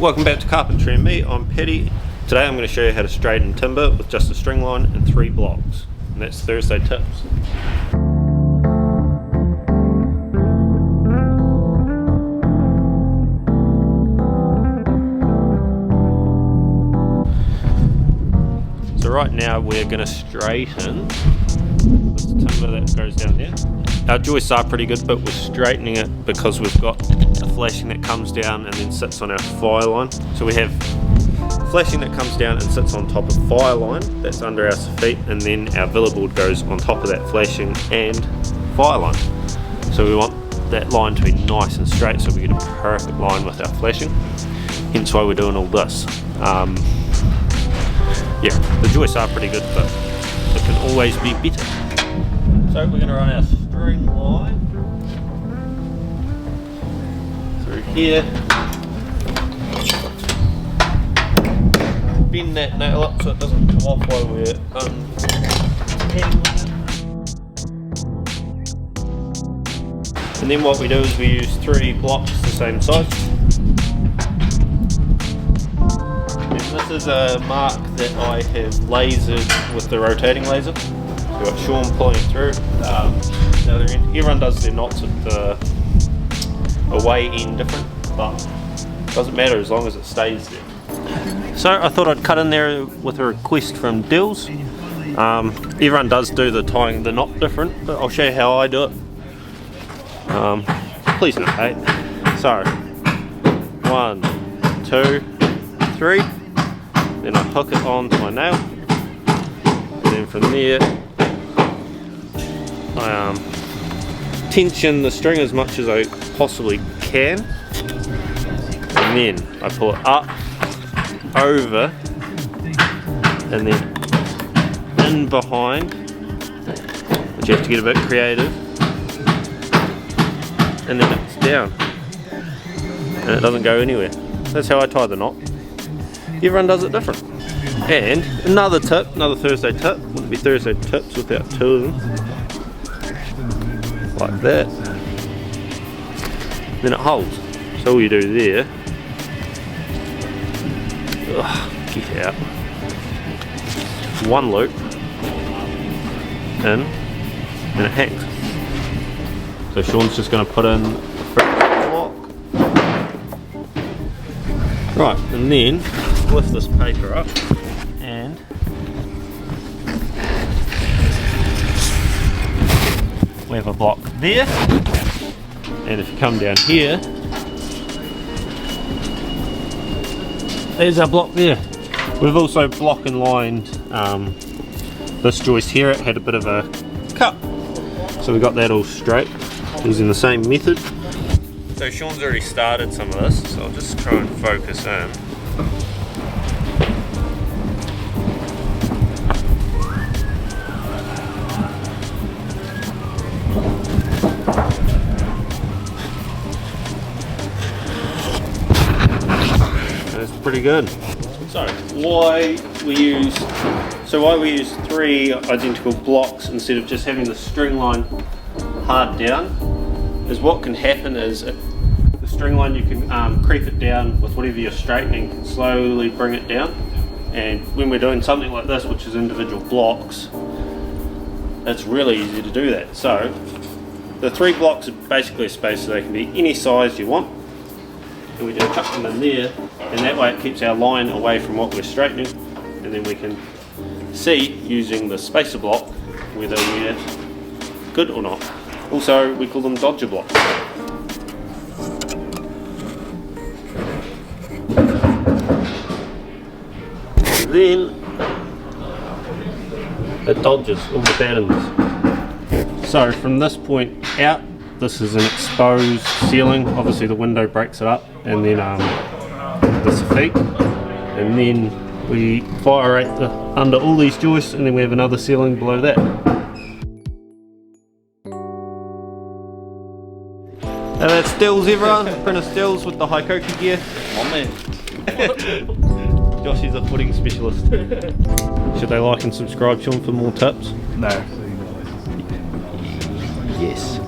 Welcome back to Carpentry and Me. I'm Petty. Today I'm going to show you how to straighten timber with just a string line and 3 blocks. And that's Thursday tips. So right now we're going to straighten this timber that goes down there. Our joists are pretty good, but we're straightening it because we've got a flashing that comes down and then sits on our fire line. So we have flashing that comes down and sits on top of fire line, that's under our soffit, and then our villa board goes on top of that flashing and fire line. So we want that line to be nice and straight so we get a perfect line with our flashing. Hence why we're doing all this. Yeah, the joists are pretty good, but it can always be better. So we're going to run our string line through here, bend that nail up so it doesn't come off while we're untangling it. And then what we do is we use 3 blocks the same size. And this is a mark that I have lasered with the rotating laser. We've got Sean pulling it through. The other end. Everyone does their knots at the away end different, but it doesn't matter as long as it stays there. So I thought I'd cut in there with a request from Dills. Everyone does do the tying the knot different, but I'll show you how I do it. Please not hate. So 1, 2, 3. Then I hook it onto my nail, and then from there I tension the string as much as I possibly can, and then I pull it up, over, and then in behind, but you have to get a bit creative, and then it's down, and it doesn't go anywhere. That's how I tie the knot. Everyone does it different. And another tip, another Thursday tip, wouldn't be Thursday tips without 2 of them. Like that. Then it holds. So all you do there, get out, 1 loop in, and it hangs. So Sean's just going to put in the first block. Right, and then lift this paper up and we have a block there, and if you come down here, there's our block there. We've also block and lined this joist here. It had a bit of a cut, so we got that all straight using the same method. So Sean's already started some of this, so I'll just try and focus in. Pretty good. So why we use 3 identical blocks instead of just having the string line hard down is what can happen is the string line, you can creep it down with whatever you're straightening, can slowly bring it down, and when we're doing something like this, which is individual blocks, it's really easy to do that. So the 3 blocks are basically a space, so they can be any size you want, and we just chuck them in there, and that way it keeps our line away from what we're straightening, and then we can see using the spacer block whether we're good or not. Also, we call them dodger blocks. Then it dodges all the bad ends. So from this point out, this is an exposed ceiling. Obviously the window breaks it up, and then the soffit, and then we fire rate under all these joists, and then we have another ceiling below that. And that's Stills, everyone. Printer Stills with the Hikoki gear. Oh man. Josh is a footing specialist. Should they like and subscribe, Sean, for more tips? No. Yes.